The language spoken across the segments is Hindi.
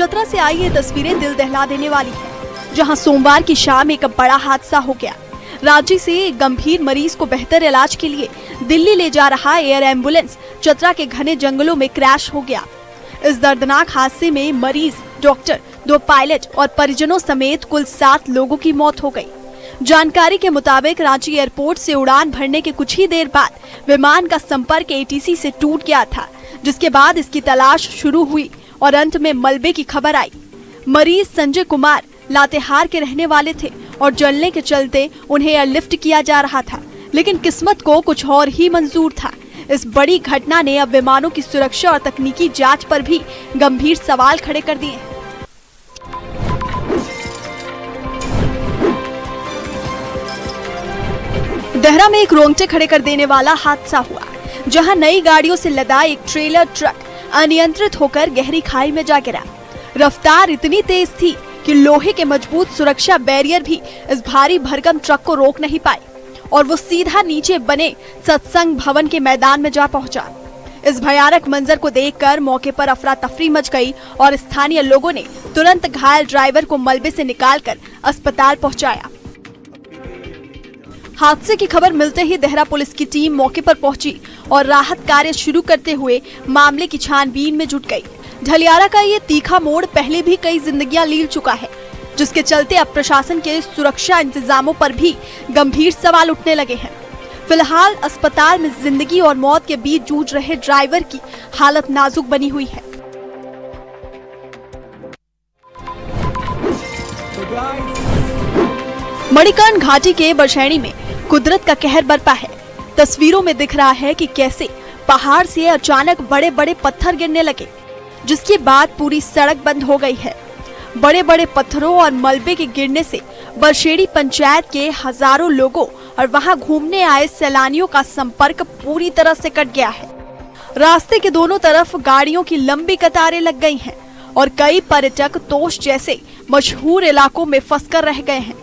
चतरा से आई ये तस्वीरें दिल दहला देने वाली है, जहां सोमवार की शाम एक बड़ा हादसा हो गया। रांची से एक गंभीर मरीज को बेहतर इलाज के लिए दिल्ली ले जा रहा एयर एम्बुलेंस चतरा के घने जंगलों में क्रैश हो गया। इस दर्दनाक हादसे में मरीज, डॉक्टर, 2 पायलट और परिजनों समेत कुल 7 लोगों की मौत हो गई। जानकारी के मुताबिक रांची एयरपोर्ट से उड़ान भरने के कुछ ही देर बाद विमान का संपर्क ATC से टूट गया था, जिसके बाद इसकी तलाश शुरू हुई और अंत में मलबे की खबर आई। मरीज संजय कुमार लातेहार के रहने वाले थे और जलने के चलते उन्हें एयरलिफ्ट किया जा रहा था, लेकिन किस्मत को कुछ और ही मंजूर था। इस बड़ी घटना ने अब विमानों की सुरक्षा और तकनीकी जांच पर भी गंभीर सवाल खड़े कर दिए हैं। देहरा में एक रोंगटे खड़े कर देने वाला हादसा हुआ, जहां नई गाड़ियों से लदा एक ट्रेलर ट्रक अनियंत्रित होकर गहरी खाई में जा गिरा। रफ्तार इतनी तेज थी कि लोहे के मजबूत सुरक्षा बैरियर भी इस भारी भरकम ट्रक को रोक नहीं पाए और वो सीधा नीचे बने सत्संग भवन के मैदान में जा पहुंचा। इस भयानक मंजर को देखकर मौके पर अफरा तफरी मच गई और स्थानीय लोगों ने तुरंत घायल ड्राइवर को मलबे से निकालकर अस्पताल पहुंचाया। हादसे की खबर मिलते ही देहरा पुलिस की टीम मौके पर पहुंची और राहत कार्य शुरू करते हुए मामले की छानबीन में जुट गई। ढलियारा का ये तीखा मोड़ पहले भी कई जिंदगियां लील चुका है, जिसके चलते अब प्रशासन के सुरक्षा इंतजामों पर भी गंभीर सवाल उठने लगे हैं। फिलहाल अस्पताल में जिंदगी और मौत के बीच जूझ रहे ड्राइवर की हालत नाजुक बनी हुई है। मणिकर्ण घाटी के बरशैणी में कुदरत का कहर बरपा है। तस्वीरों में दिख रहा है कि कैसे पहाड़ से अचानक बड़े बड़े पत्थर गिरने लगे, जिसके बाद पूरी सड़क बंद हो गई है। बड़े बड़े पत्थरों और मलबे के गिरने से बरशेड़ी पंचायत के हजारों लोगों और वहां घूमने आए सैलानियों का संपर्क पूरी तरह से कट गया है। रास्ते के दोनों तरफ गाड़ियों की लंबी कतारें लग गई हैं और कई पर्यटक तोश जैसे मशहूर इलाकों में फंसकर रह गए हैं।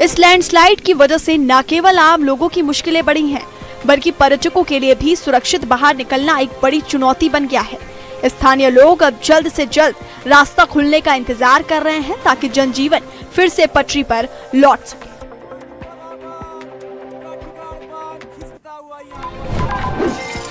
इस लैंडस्लाइड की वजह से न केवल आम लोगों की मुश्किलें बढ़ी हैं, बल्कि पर्यटकों के लिए भी सुरक्षित बाहर निकलना एक बड़ी चुनौती बन गया है। स्थानीय लोग अब जल्द से जल्द रास्ता खुलने का इंतजार कर रहे हैं ताकि जनजीवन फिर से पटरी पर लौट सके।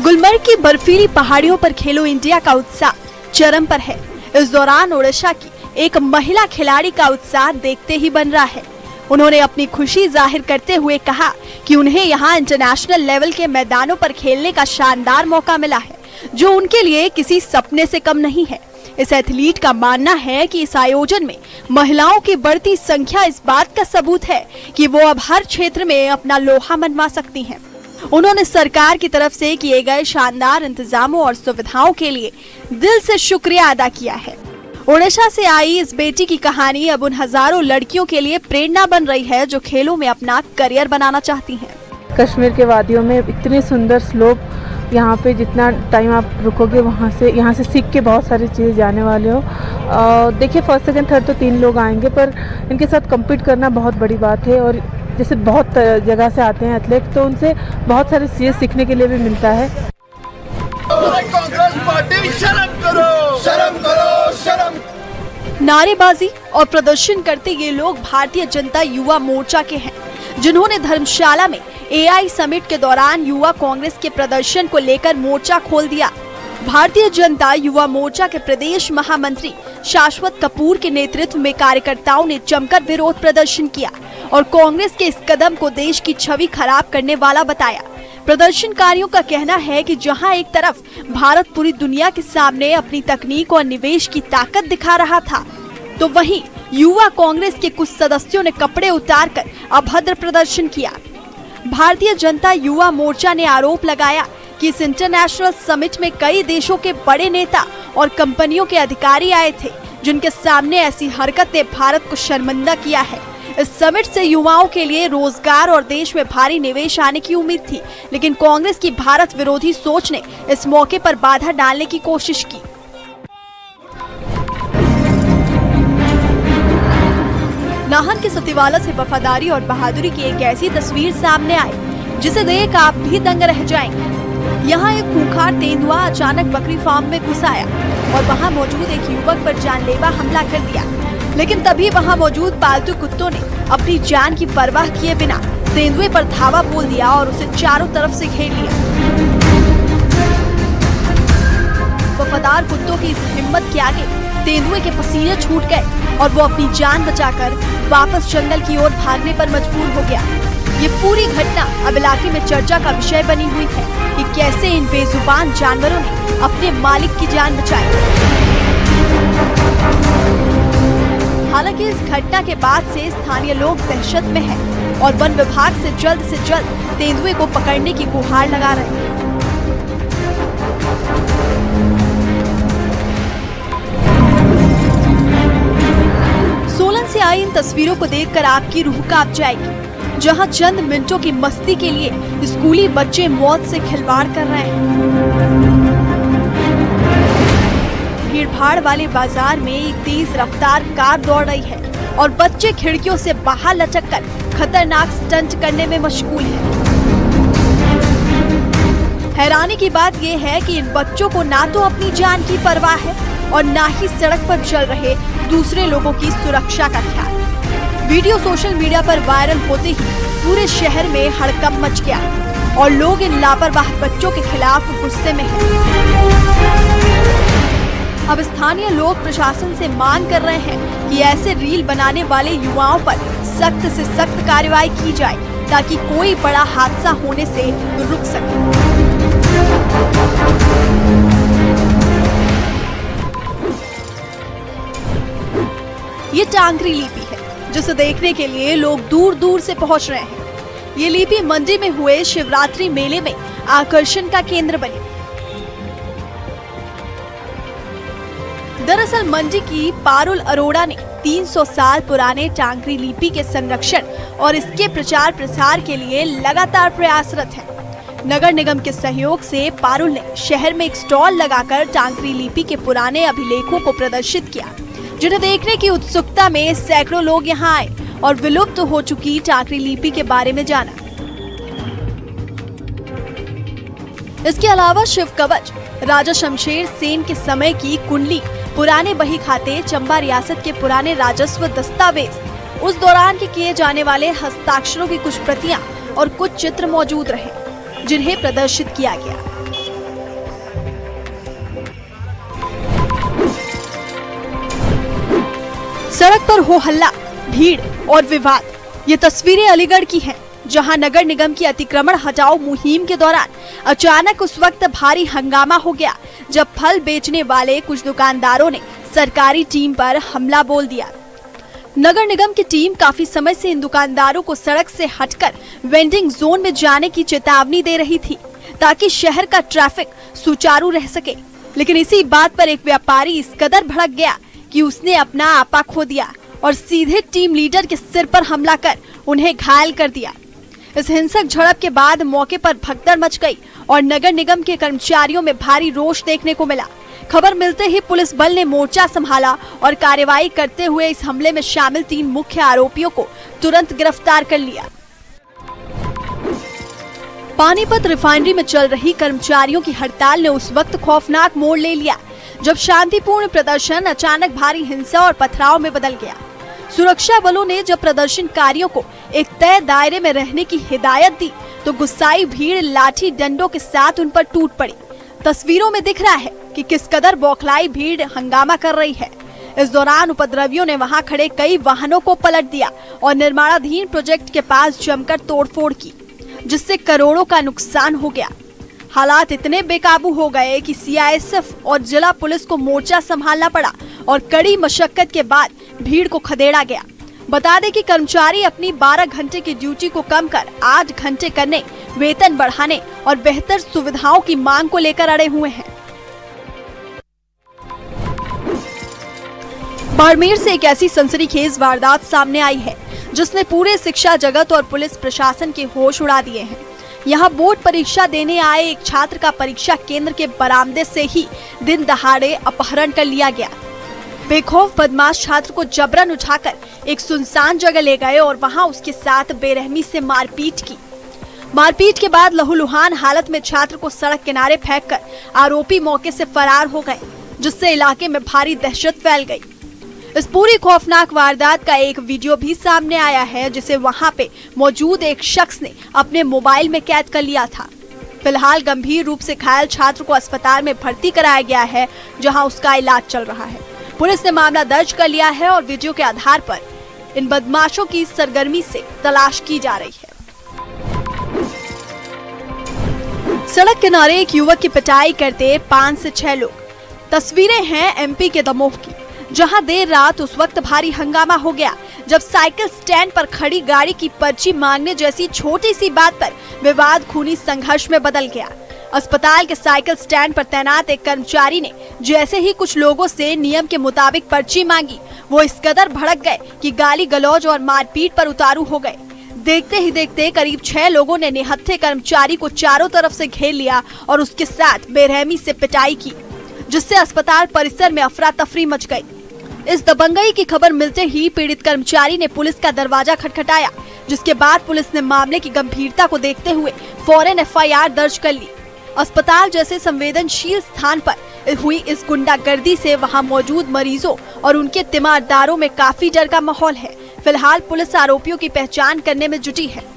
गुलमर्ग की बर्फीली पहाड़ियों पर खेलो इंडिया का उत्साह चरम पर है। इस दौरान ओडिशा की एक महिला खिलाड़ी का उत्साह देखते ही बन रहा है। उन्होंने अपनी खुशी जाहिर करते हुए कहा कि उन्हें यहाँ इंटरनेशनल लेवल के मैदानों पर खेलने का शानदार मौका मिला है, जो उनके लिए किसी सपने से कम नहीं है। इस एथलीट का मानना है कि इस आयोजन में महिलाओं की बढ़ती संख्या इस बात का सबूत है कि वो अब हर क्षेत्र में अपना लोहा मनवा सकती हैं। उन्होंने सरकार की तरफ से किए गए शानदार इंतजामों और सुविधाओं के लिए दिल से शुक्रिया अदा किया है। ओडिशा से आई इस बेटी की कहानी अब उन हजारों लड़कियों के लिए प्रेरणा बन रही है जो खेलों में अपना करियर बनाना चाहती हैं। कश्मीर के वादियों में इतने सुंदर स्लोप, यहाँ पे जितना टाइम आप रुकोगे यहाँ से सीख के बहुत सारी चीज़ें जाने वाले हो। देखिए, फर्स्ट सेकंड थर्ड तो 3 लोग आएंगे, पर इनके साथ कम्पीट करना बहुत बड़ी बात है। और जैसे बहुत जगह से आते हैं एथलीट, तो उनसे बहुत सारी चीज़ें सीखने के लिए भी मिलता है। शर्म करो, शर्म। नारेबाजी और प्रदर्शन करते ये लोग भारतीय जनता युवा मोर्चा के हैं, जिन्होंने धर्मशाला में AI समिट के दौरान युवा कांग्रेस के प्रदर्शन को लेकर मोर्चा खोल दिया। भारतीय जनता युवा मोर्चा के प्रदेश महामंत्री शाश्वत कपूर के नेतृत्व में कार्यकर्ताओं ने जमकर विरोध प्रदर्शन किया और कांग्रेस के इस कदम को देश की छवि खराब करने वाला बताया। प्रदर्शनकारियों का कहना है कि जहां एक तरफ भारत पूरी दुनिया के सामने अपनी तकनीक और निवेश की ताकत दिखा रहा था, तो वहीं युवा कांग्रेस के कुछ सदस्यों ने कपड़े उतारकर अभद्र प्रदर्शन किया। भारतीय जनता युवा मोर्चा ने आरोप लगाया कि इस इंटरनेशनल समिट में कई देशों के बड़े नेता और कंपनियों के अधिकारी आए थे, जिनके सामने ऐसी हरकत ने भारत को शर्मिंदा किया है। इस समिट से युवाओं के लिए रोजगार और देश में भारी निवेश आने की उम्मीद थी, लेकिन कांग्रेस की भारत विरोधी सोच ने इस मौके पर बाधा डालने की कोशिश की। नाहन के सतीवाला से वफादारी और बहादुरी की एक ऐसी तस्वीर सामने आई जिसे देख आप भी दंग रह जाएंगे। यहाँ एक खूंखार तेंदुआ अचानक बकरी फार्म में घुस आया और वहाँ मौजूद एक युवक पर जानलेवा हमला कर दिया। लेकिन तभी वहाँ मौजूद पालतू कुत्तों ने अपनी जान की परवाह किए बिना तेंदुए पर धावा बोल दिया और उसे चारों तरफ से घेर लिया। वफादार कुत्तों की इस हिम्मत के आगे तेंदुए के पसीने छूट गए और वो अपनी जान बचाकर वापस जंगल की ओर भागने पर मजबूर हो गया। ये पूरी घटना अब इलाके में चर्चा का विषय बनी हुई है कि कैसे इन बेजुबान जानवरों ने अपने मालिक की जान बचाई। हालांकि इस घटना के बाद से स्थानीय लोग दहशत में हैं और वन विभाग से जल्द तेंदुए को पकड़ने की गुहार लगा रहे हैं। सोलन से आई इन तस्वीरों को देखकर आपकी रूह कांप जाएगी, जहां चंद मिनटों की मस्ती के लिए स्कूली बच्चे मौत से खिलवाड़ कर रहे हैं। भीड़-भाड़ वाले बाजार में एक तेज रफ्तार कार दौड़ रही है और बच्चे खिड़कियों से बाहर लटककर खतरनाक स्टंट करने में मशगूल हैं। हैरानी की बात यह है कि इन बच्चों को ना तो अपनी जान की परवाह है और ना ही सड़क पर चल रहे दूसरे लोगों की सुरक्षा का ख्याल। वीडियो सोशल मीडिया पर वायरल होते ही पूरे शहर में हड़कंप मच गया और लोग इन लापरवाह बच्चों के खिलाफ गुस्से में हैं। अब स्थानीय लोग प्रशासन से मांग कर रहे हैं कि ऐसे रील बनाने वाले युवाओं पर सख्त से सख्त कार्रवाई की जाए ताकि कोई बड़ा हादसा होने से रुक सके। ये टांगरी लिपि है जिसे देखने के लिए लोग दूर दूर से पहुंच रहे हैं। ये लिपि मंडी में हुए शिवरात्रि मेले में आकर्षण का केंद्र बनी। दरअसल मंडी की पारुल अरोड़ा ने 300 साल पुराने टांगरी लिपि के संरक्षण और इसके प्रचार प्रसार के लिए लगातार प्रयासरत है। नगर निगम के सहयोग से पारुल ने शहर में एक स्टॉल लगाकर टांगरी लिपि के पुराने अभिलेखों को प्रदर्शित किया, जिन्हें देखने की उत्सुकता में सैकड़ों लोग यहां आए और विलुप्त हो चुकी टांगरी लिपि के बारे में जाना। इसके अलावा शिव कवच, राजा शमशेर सेन के समय की कुंडली, पुराने बही खाते, चंबा रियासत के पुराने राजस्व दस्तावेज, उस दौरान के किए जाने वाले हस्ताक्षरों की कुछ प्रतियां और कुछ चित्र मौजूद रहे, जिन्हें प्रदर्शित किया गया। सड़क पर हो हल्ला, भीड़ और विवाद। ये तस्वीरें अलीगढ़ की हैं, जहां नगर निगम की अतिक्रमण हटाओ मुहिम के दौरान अचानक उस वक्त भारी हंगामा हो गया जब फल बेचने वाले कुछ दुकानदारों ने सरकारी टीम पर हमला बोल दिया। नगर निगम की टीम काफी समय से इन दुकानदारों को सड़क से हटकर वेंडिंग जोन में जाने की चेतावनी दे रही थी ताकि शहर का ट्रैफिक सुचारू रह सके। लेकिन इसी बात पर एक व्यापारी इस कदर भड़क गया कि उसने अपना आपा खो दिया और सीधे टीम लीडर के सिर पर हमला कर उन्हें घायल कर दिया। इस हिंसक झड़प के बाद मौके पर भगदड़ मच गई और नगर निगम के कर्मचारियों में भारी रोष देखने को मिला। खबर मिलते ही पुलिस बल ने मोर्चा संभाला और कार्रवाई करते हुए इस हमले में शामिल 3 मुख्य आरोपियों को तुरंत गिरफ्तार कर लिया। पानीपत रिफाइनरी में चल रही कर्मचारियों की हड़ताल ने उस वक्त खौफनाक मोड़ ले लिया जब शांतिपूर्ण प्रदर्शन अचानक भारी हिंसा और पथराव में बदल गया। सुरक्षा बलों ने जब प्रदर्शनकारियों को एक तय दायरे में रहने की हिदायत दी तो गुस्साई भीड़ लाठी डंडों के साथ उन पर टूट पड़ी। तस्वीरों में दिख रहा है कि किस कदर बौखलाई भीड़ हंगामा कर रही है। इस दौरान उपद्रवियों ने वहां खड़े कई वाहनों को पलट दिया और निर्माणाधीन प्रोजेक्ट के पास जमकर तोड़फोड़ की, जिससे करोड़ों का नुकसान हो गया। हालात इतने बेकाबू हो गए कि सीआईएसएफ और जिला पुलिस को मोर्चा संभालना पड़ा और कड़ी मशक्कत के बाद भीड़ को खदेड़ा गया। बता दें कि कर्मचारी अपनी 12 घंटे की ड्यूटी को कम कर 8 घंटे करने, वेतन बढ़ाने और बेहतर सुविधाओं की मांग को लेकर अड़े हुए हैं। बाड़मेर से एक ऐसी सनसनीखेज वारदात सामने आई है जिसने पूरे शिक्षा जगत और पुलिस प्रशासन के होश उड़ा दिए हैं। यहाँ बोर्ड परीक्षा देने आए एक छात्र का परीक्षा केंद्र के बरामदे से ही दिन दहाड़े अपहरण कर लिया गया। बेखौफ बदमाश छात्र को जबरन उठाकर एक सुनसान जगह ले गए और वहां उसके साथ बेरहमी से मारपीट की। मारपीट के बाद लहूलुहान हालत में छात्र को सड़क किनारे फेंककर आरोपी मौके से फरार हो गए, जिससे इलाके में भारी दहशत फैल गई। इस पूरी खौफनाक वारदात का एक वीडियो भी सामने आया है, जिसे वहां पे मौजूद एक शख्स ने अपने मोबाइल में कैद कर लिया था। फिलहाल गंभीर रूप से घायल छात्र को अस्पताल में भर्ती कराया गया है, जहां उसका इलाज चल रहा है। पुलिस ने मामला दर्ज कर लिया है और वीडियो के आधार पर इन बदमाशों की सरगर्मी से तलाश की जा रही है। सड़क किनारे एक युवक की पिटाई करते 5 से 6 लोग। तस्वीरें हैं एमपी के दमोह की, जहां देर रात उस वक्त भारी हंगामा हो गया जब साइकिल स्टैंड पर खड़ी गाड़ी की पर्ची मांगने जैसी छोटी सी बात पर विवाद खूनी संघर्ष में बदल गया। अस्पताल के साइकिल स्टैंड पर तैनात एक कर्मचारी ने जैसे ही कुछ लोगों से नियम के मुताबिक पर्ची मांगी, वो इस कदर भड़क गए कि गाली गलौज और मारपीट पर उतारू हो गए। देखते ही देखते करीब 6 लोगों ने निहत्थे कर्मचारी को चारों तरफ से घेर लिया और उसके साथ बेरहमी से पिटाई की, जिससे अस्पताल परिसर में अफरा तफरी मच गई। इस दबंगई की खबर मिलते ही पीड़ित कर्मचारी ने पुलिस का दरवाजा खटखटाया, जिसके बाद पुलिस ने मामले की गंभीरता को देखते हुए फौरन FIR दर्ज कर ली। अस्पताल जैसे संवेदनशील स्थान पर हुई इस गुंडागर्दी से वहां मौजूद मरीजों और उनके तीमारदारों में काफी डर का माहौल है। फिलहाल पुलिस आरोपियों की पहचान करने में जुटी है।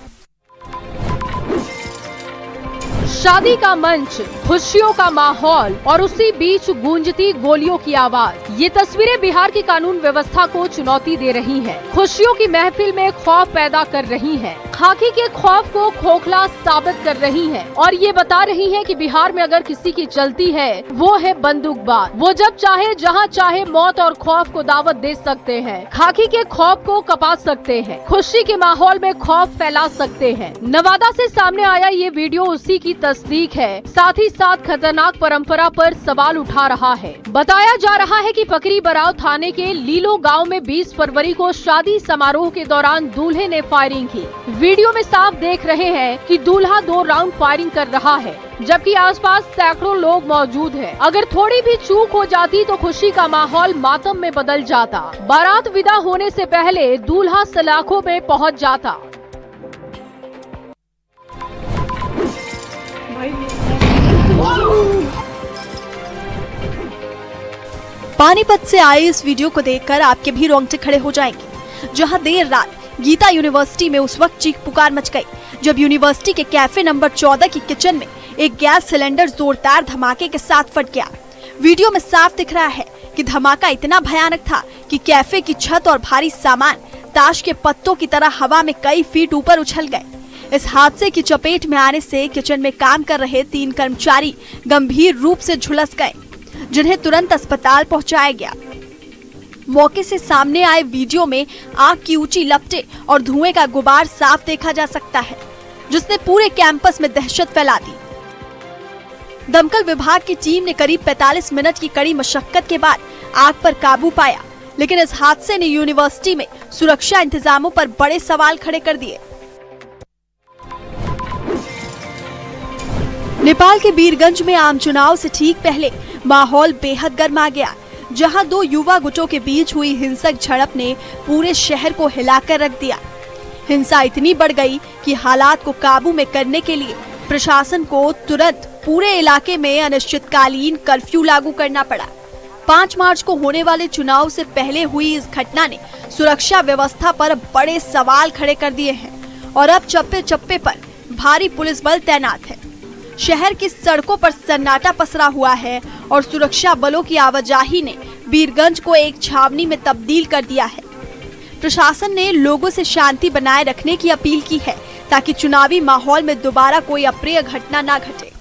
शादी का मंच, खुशियों का माहौल और उसी बीच गूंजती गोलियों की आवाज। ये तस्वीरें बिहार की कानून व्यवस्था को चुनौती दे रही हैं। खुशियों की महफिल में खौफ पैदा कर रही हैं। खाकी के खौफ को खोखला साबित कर रही हैं और ये बता रही हैं कि बिहार में अगर किसी की चलती है वो है बंदूकबाज। वो जब चाहे जहां चाहे मौत और खौफ को दावत दे सकते हैं। खाकी के खौफ को कपा सकते हैं, खुशी के माहौल में खौफ फैला सकते हैं। नवादा से सामने आया ये वीडियो उसी की तस्दीक है, साथ ही साथ खतरनाक परंपरा पर सवाल उठा रहा है। बताया जा रहा है कि पकरी बराव थाने के लीलो गांव में 20 फरवरी को शादी समारोह के दौरान दूल्हे ने फायरिंग की। वीडियो में साफ देख रहे हैं कि दूल्हा 2 राउंड फायरिंग कर रहा है, जबकि आसपास सैकड़ों लोग मौजूद हैं। अगर थोड़ी भी चूक हो जाती तो खुशी का माहौल मातम में बदल जाता। बारात विदा होने से पहले दूल्हा सलाखों में पहुंच जाता। पानीपत से आए इस वीडियो को देखकर आपके भी रोंगटे खड़े हो जाएंगे, जहां देर रात गीता यूनिवर्सिटी में उस वक्त चीख पुकार मच गई जब यूनिवर्सिटी के कैफे नंबर 14 की किचन में एक गैस सिलेंडर जोरदार धमाके के साथ फट गया। वीडियो में साफ दिख रहा है कि धमाका इतना भयानक था कि कैफे की छत और भारी सामान ताश के पत्तों की तरह हवा में कई फीट ऊपर उछल गए। इस हादसे की चपेट में आने से किचन में काम कर रहे 3 कर्मचारी गंभीर रूप से झुलस गए, जिन्हें तुरंत अस्पताल पहुंचाया गया। मौके से सामने आए वीडियो में आग की ऊंची लपटें और धुएं का गुबार साफ देखा जा सकता है, जिसने पूरे कैंपस में दहशत फैला दी। दमकल विभाग की टीम ने करीब 45 मिनट की कड़ी मशक्कत के बाद आग पर काबू पाया, लेकिन इस हादसे ने यूनिवर्सिटी में सुरक्षा इंतजामों पर बड़े सवाल खड़े कर दिए। नेपाल के बीरगंज में आम चुनाव से ठीक पहले माहौल बेहद गर्मा गया, जहां 2 युवा गुटों के बीच हुई हिंसक झड़प ने पूरे शहर को हिलाकर रख दिया। हिंसा इतनी बढ़ गई कि हालात को काबू में करने के लिए प्रशासन को तुरंत पूरे इलाके में अनिश्चितकालीन कर्फ्यू लागू करना पड़ा। 5 मार्च को होने वाले चुनाव से पहले हुई इस घटना ने सुरक्षा व्यवस्था पर बड़े सवाल खड़े कर दिए हैं और अब चप्पे चप्पे पर भारी पुलिस बल तैनात है। शहर की सड़कों पर सन्नाटा पसरा हुआ है और सुरक्षा बलों की आवाजाही ने बीरगंज को एक छावनी में तब्दील कर दिया है। प्रशासन ने लोगों से शांति बनाए रखने की अपील की है ताकि चुनावी माहौल में दोबारा कोई अप्रिय घटना न घटे।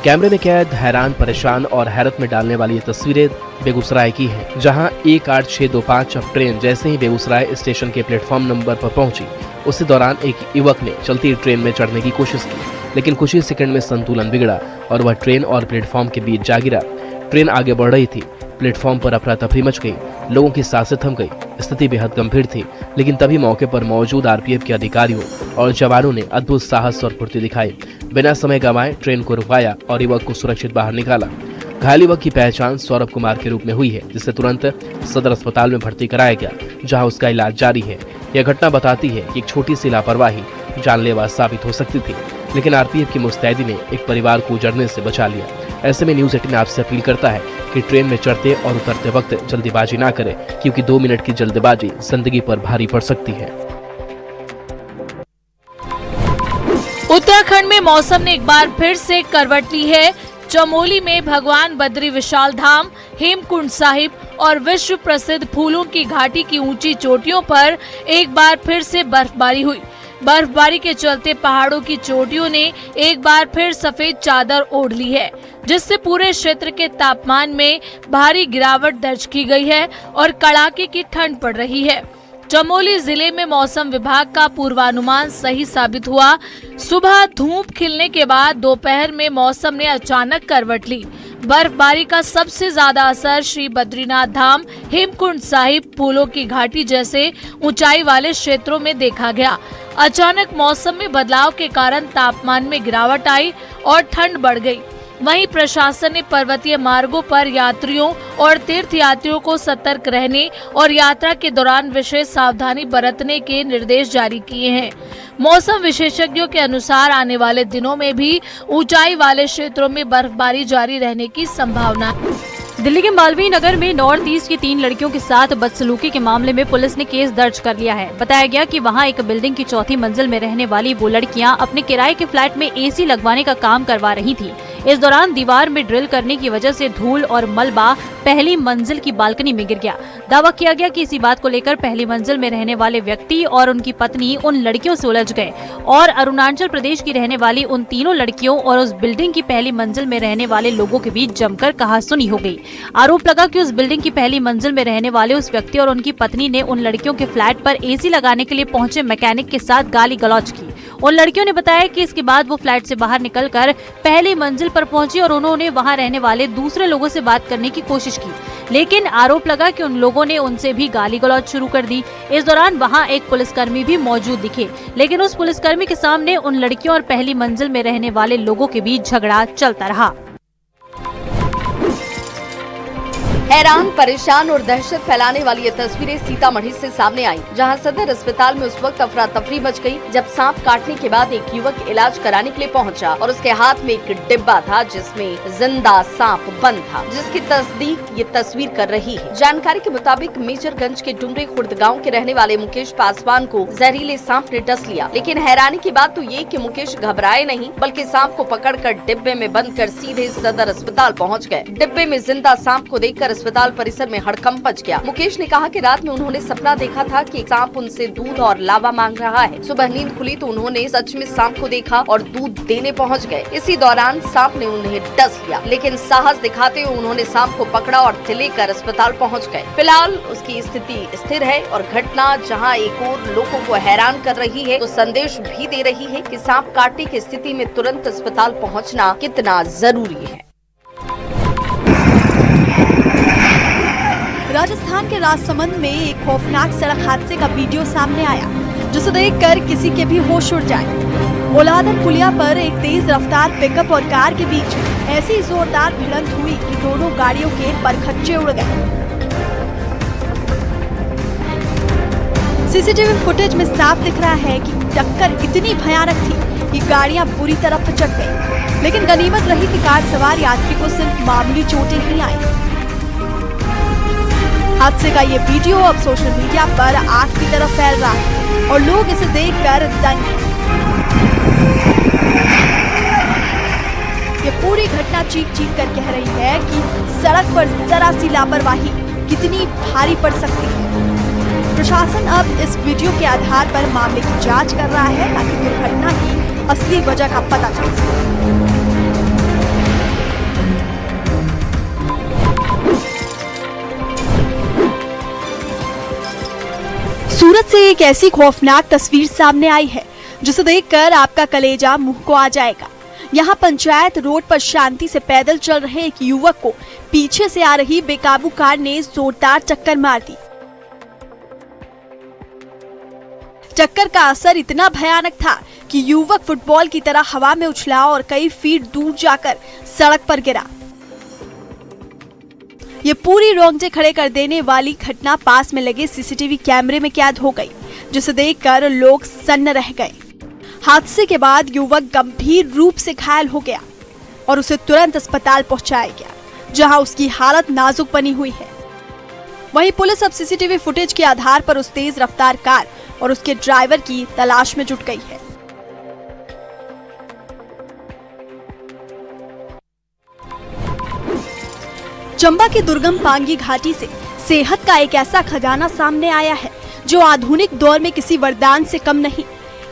कैमरे में कैद हैरान, परेशान और हैरत में डालने वाली ये तस्वीरें बेगूसराय की हैं, जहां 18625 अब ट्रेन जैसे ही बेगूसराय स्टेशन के प्लेटफॉर्म नंबर पर पहुंची, उसी दौरान एक युवक ने चलती ट्रेन में चढ़ने की कोशिश की, लेकिन कुछ ही सेकंड में संतुलन बिगड़ा और वह ट्रेन और प्लेटफॉर्म के बीच जा गिरा। ट्रेन आगे बढ़ रही थी, प्लेटफॉर्म पर अफरा तफरी मच गई, लोगों की सांसें थम गई। स्थिति बेहद गंभीर थी, लेकिन तभी मौके पर मौजूद आरपीएफ के अधिकारियों और जवानों ने अद्भुत साहस और फुर्ती दिखाई। बिना समय गंवाए ट्रेन को रुकाया और युवक को सुरक्षित बाहर निकाला। घायल युवक की पहचान सौरभ कुमार के रूप में हुई है, जिसे तुरंत सदर अस्पताल में भर्ती कराया गया, जहां उसका इलाज जारी है। यह घटना बताती है कि एक छोटी सी लापरवाही जानलेवा साबित हो सकती थी, लेकिन आरपीएफ की मुस्तैदी ने एक परिवार को उजड़ने से बचा लिया। ऐसे में न्यूज़ 18 आपसे अपील करता है कि ट्रेन में चढ़ते और उतरते वक्त जल्दीबाजी ना करें, क्योंकि 2 मिनट की जल्दबाजी जिंदगी पर भारी पड़ सकती है। उत्तराखंड में मौसम ने एक बार फिर से करवट ली है। चमोली में भगवान बद्री विशाल धाम, हेमकुंड साहिब और विश्व प्रसिद्ध फूलों की घाटी की ऊंची चोटियों पर एक बार फिर से बर्फबारी हुई। बर्फबारी के चलते पहाड़ों की चोटियों ने एक बार फिर सफेद चादर ओढ़ ली है, जिससे पूरे क्षेत्र के तापमान में भारी गिरावट दर्ज की गई है और कड़ाके की ठंड पड़ रही है। चमोली जिले में मौसम विभाग का पूर्वानुमान सही साबित हुआ। सुबह धूप खिलने के बाद दोपहर में मौसम ने अचानक करवट ली। बर्फबारी का सबसे ज्यादा असर श्री बद्रीनाथ धाम, हेमकुंड साहिब, फूलों की घाटी जैसे ऊंचाई वाले क्षेत्रों में देखा गया। अचानक मौसम में बदलाव के कारण तापमान में गिरावट आई और ठंड बढ़ गई। वहीं प्रशासन ने पर्वतीय मार्गों पर यात्रियों और तीर्थयात्रियों को सतर्क रहने और यात्रा के दौरान विशेष सावधानी बरतने के निर्देश जारी किए हैं। मौसम विशेषज्ञों के अनुसार आने वाले दिनों में भी ऊंचाई वाले क्षेत्रों में बर्फबारी जारी रहने की संभावना है। दिल्ली के मालवीय नगर में नॉर्थ ईस्ट की 3 लड़कियों के साथ बदसलूकी के मामले में पुलिस ने केस दर्ज कर लिया है। बताया गया कि वहां एक बिल्डिंग की 4थी मंजिल में रहने वाली वो लड़कियां अपने किराए के फ्लैट में एसी लगवाने का काम करवा रही थी। इस दौरान दीवार में ड्रिल करने की वजह से धूल और मलबा पहली मंजिल की बालकनी में गिर गया। दावा किया गया कि इसी बात को लेकर पहली मंजिल में रहने वाले व्यक्ति और उनकी पत्नी उन लड़कियों से उलझ गए और अरुणाचल प्रदेश की रहने वाली उन तीनों लड़कियों और उस बिल्डिंग की पहली मंजिल में रहने वाले लोगों के बीच जमकर कहासुनी हो गई। आरोप लगा कि उस बिल्डिंग की पहली मंजिल में रहने वाले उस व्यक्ति और उनकी पत्नी ने उन लड़कियों के फ्लैट पर एसी लगाने के लिए पहुंचे मैकेनिक के साथ गाली गलौज की। उन लड़कियों ने बताया कि इसके बाद वो फ्लैट से बाहर निकलकर पहली मंजिल पर पहुंची और उन्होंने वहां रहने वाले दूसरे लोगों से बात करने की कोशिश की, लेकिन आरोप लगा कि उन लोगों ने उनसे भी गाली गलौज शुरू कर दी। इस दौरान वहां एक पुलिसकर्मी भी मौजूद दिखे, लेकिन उस पुलिसकर्मी के सामने उन लड़कियों और पहली मंजिल में रहने वाले लोगों के बीच झगड़ा चलता रहा। हैरान, परेशान और दहशत फैलाने वाली ये तस्वीरें सीतामढ़ी से सामने आई, जहां सदर अस्पताल में उस वक्त अफरा तफरी मच गई जब सांप काटने के बाद एक युवक इलाज कराने के लिए पहुंचा और उसके हाथ में एक डिब्बा था जिसमें जिंदा सांप बंद था, जिसकी तस्दीक ये तस्वीर कर रही है। जानकारी के मुताबिक मेजरगंज के डुमरे खुर्द गाँव के रहने वाले मुकेश पासवान को जहरीले सांप ने डस लिया, लेकिन हैरानी की बात तो ये कि मुकेश घबराए नहीं, बल्कि सांप को पकड़कर डिब्बे में बंद कर सीधे सदर अस्पताल पहुँच गए। डिब्बे में जिंदा सांप को देखकर अस्पताल परिसर में हड़कंप मच गया। मुकेश ने कहा कि रात में उन्होंने सपना देखा था कि सांप उनसे दूध और लावा मांग रहा है। सुबह नींद खुली तो उन्होंने सच में सांप को देखा और दूध देने पहुंच गए। इसी दौरान सांप ने उन्हें डस लिया, लेकिन साहस दिखाते हुए उन्होंने सांप को पकड़ा और लेकर अस्पताल पहुँच गए। फिलहाल उसकी स्थिति स्थिर है और घटना जहाँ एक और लोगों को हैरान कर रही है तो संदेश भी दे रही है कि सांप काटने की स्थिति में तुरंत अस्पताल पहुँचना कितना जरूरी है। राजस्थान के राजसमंद में एक खौफनाक सड़क हादसे का वीडियो सामने आया, जिसे देखकर किसी के भी होश उड़ जाए। मोलादर पुलिया पर एक तेज रफ्तार पिकअप और कार के बीच ऐसी जोरदार भिड़ंत हुई कि दोनों गाड़ियों के परखच्चे उड़ गए। सीसीटीवी फुटेज में साफ दिख रहा है कि टक्कर इतनी भयानक थी कि गाड़ियां बुरी तरह पिचक गई, लेकिन गनीमत रही कि कार सवार यात्री को सिर्फ मामूली चोटें ही आई। हादसे का ये वीडियो अब सोशल मीडिया पर आग की तरह फैल रहा है और लोग इसे देखकर दंग हैं। ये पूरी घटना चीख कर कह रही है कि सड़क पर जरा सी लापरवाही कितनी भारी पड़ सकती है। प्रशासन अब इस वीडियो के आधार पर मामले की जांच कर रहा है ताकि दुर्घटना की असली वजह का पता चल सके। सूरत से एक ऐसी खौफनाक तस्वीर सामने आई है जिसे देखकर आपका कलेजा मुंह को आ जाएगा। यहाँ पंचायत रोड पर शांति से पैदल चल रहे एक युवक को पीछे से आ रही बेकाबू कार ने जोरदार टक्कर मार दी। टक्कर का असर इतना भयानक था कि युवक फुटबॉल की तरह हवा में उछला और कई फीट दूर जाकर सड़क पर गिरा। ये पूरी रोंगटे खड़े कर देने वाली घटना पास में लगे सीसीटीवी कैमरे में कैद हो गई। जिसे देखकर लोग सन्न रह गए। हादसे के बाद युवक गंभीर रूप से घायल हो गया और उसे तुरंत अस्पताल पहुंचाया गया, जहां उसकी हालत नाजुक बनी हुई है। वहीं पुलिस अब सीसीटीवी फुटेज के आधार पर उस तेज रफ्तार कार और उसके ड्राइवर की तलाश में जुट गई है। चंबा की दुर्गम पांगी घाटी से सेहत का एक ऐसा खजाना सामने आया है जो आधुनिक दौर में किसी वरदान से कम नहीं।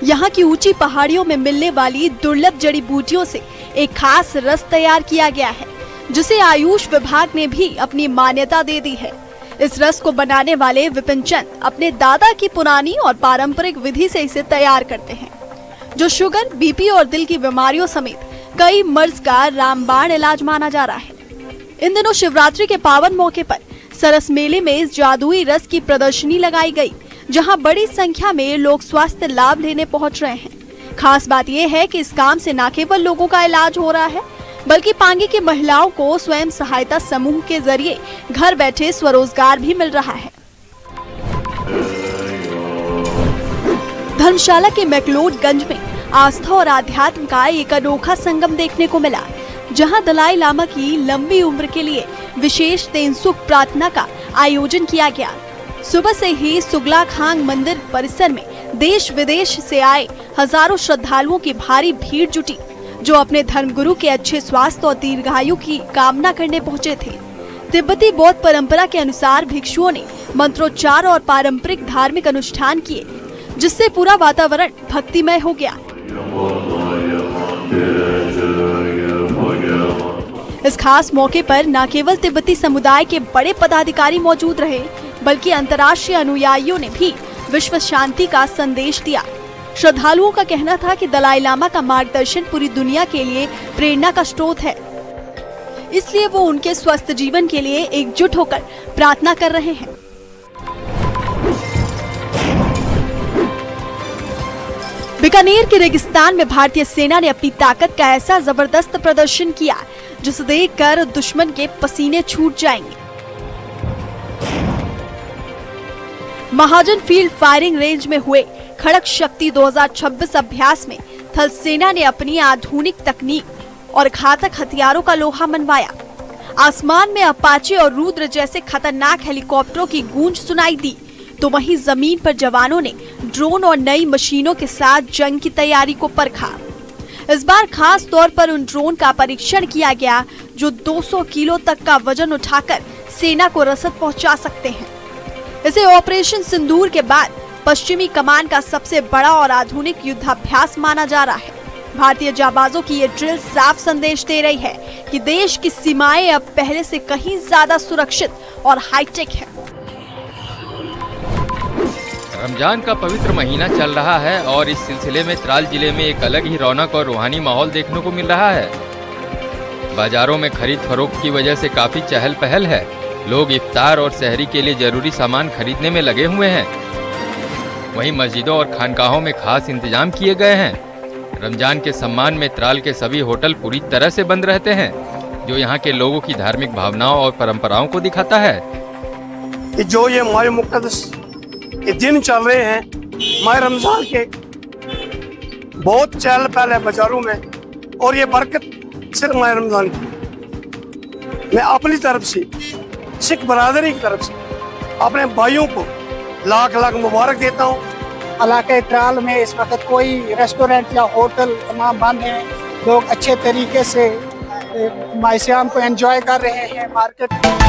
यहाँ की ऊंची पहाड़ियों में मिलने वाली दुर्लभ जड़ी बूटियों से एक खास रस तैयार किया गया है, जिसे आयुष विभाग ने भी अपनी मान्यता दे दी है। इस रस को बनाने वाले विपिन चंद अपने दादा की पुरानी और पारंपरिक विधि से इसे तैयार करते हैं, जो शुगर, बीपी और दिल की बीमारियों समेत कई मर्ज का रामबाण इलाज माना जा रहा है। इन दिनों शिवरात्रि के पावन मौके पर सरस मेले में इस जादुई रस की प्रदर्शनी लगाई गई, जहां बड़ी संख्या में लोग स्वास्थ्य लाभ लेने पहुंच रहे हैं। खास बात यह है कि इस काम से न केवल लोगों का इलाज हो रहा है, बल्कि पांगी की महिलाओं को स्वयं सहायता समूह के जरिए घर बैठे स्वरोजगार भी मिल रहा है। धर्मशाला के मैक्लोडगंज में आस्था और आध्यात्म का एक अनोखा संगम देखने को मिला, जहां दलाई लामा की लंबी उम्र के लिए विशेष तेनसुख प्रार्थना का आयोजन किया गया। सुबह से ही सुगला खांग मंदिर परिसर में देश विदेश से आए हजारों श्रद्धालुओं की भारी भीड़ जुटी, जो अपने धर्मगुरु के अच्छे स्वास्थ्य और दीर्घायु की कामना करने पहुंचे थे। तिब्बती बौद्ध परंपरा के अनुसार भिक्षुओं ने मंत्रोच्चार और पारंपरिक धार्मिक अनुष्ठान किए, जिससे पूरा वातावरण भक्तिमय हो गया। इस खास मौके पर न केवल तिब्बती समुदाय के बड़े पदाधिकारी मौजूद रहे, बल्कि अंतर्राष्ट्रीय अनुयायियों ने भी विश्व शांति का संदेश दिया। श्रद्धालुओं का कहना था कि दलाई लामा का मार्गदर्शन पूरी दुनिया के लिए प्रेरणा का स्रोत है, इसलिए वो उनके स्वस्थ जीवन के लिए एकजुट होकर प्रार्थना कर रहे हैं। बीकानेर के रेगिस्तान में भारतीय सेना ने अपनी ताकत का ऐसा जबरदस्त प्रदर्शन किया, जिसे देखकर दुश्मन के पसीने छूट जाएंगे। महाजन फील्ड फायरिंग रेंज में हुए खड़क शक्ति 2026 अभ्यास में थल सेना ने अपनी आधुनिक तकनीक और घातक हथियारों का लोहा मनवाया। आसमान में अपाचे और रुद्र जैसे खतरनाक हेलीकॉप्टरों की गूंज सुनाई दी, तो वहीं जमीन पर जवानों ने ड्रोन और नई मशीनों के साथ जंग की तैयारी को परखा। इस बार खास तौर पर उन ड्रोन का परीक्षण किया गया जो 200 किलो तक का वजन उठाकर सेना को रसद पहुंचा सकते हैं। इसे ऑपरेशन सिंदूर के बाद पश्चिमी कमान का सबसे बड़ा और आधुनिक युद्धाभ्यास माना जा रहा है। भारतीय जाबाजों की ये ड्रिल साफ संदेश दे रही है कि देश की सीमाएं अब पहले से कहीं ज्यादा सुरक्षित और हाईटेक है। रमजान का पवित्र महीना चल रहा है और इस सिलसिले में त्राल जिले में एक अलग ही रौनक और रूहानी माहौल देखने को मिल रहा है। बाजारों में खरीद फरोख्त की वजह से काफी चहल पहल है। लोग इफ्तार और सहरी के लिए जरूरी सामान खरीदने में लगे हुए हैं। वहीं मस्जिदों और खानकाहों में खास इंतजाम किए गए हैं। रमजान के सम्मान में त्राल के सभी होटल पूरी तरह से बंद रहते हैं, जो यहाँ के लोगों की धार्मिक भावनाओं और परंपराओं को दिखाता है। जो ये माह मुक़द्दस ये दिन चल रहे हैं माह रमजान के, बहुत चहल पहल है बाजारों में और ये बरकत सिर्फ माह रमजान की। मैं अपनी तरफ से सिख बरादरी की तरफ से अपने भाइयों को लाख लाख मुबारक देता हूँ। इलाके त्राल में इस वक्त कोई रेस्टोरेंट या होटल तमाम बंद हैं। लोग अच्छे तरीके से माह सियाम को एंजॉय कर रहे हैं। मार्केट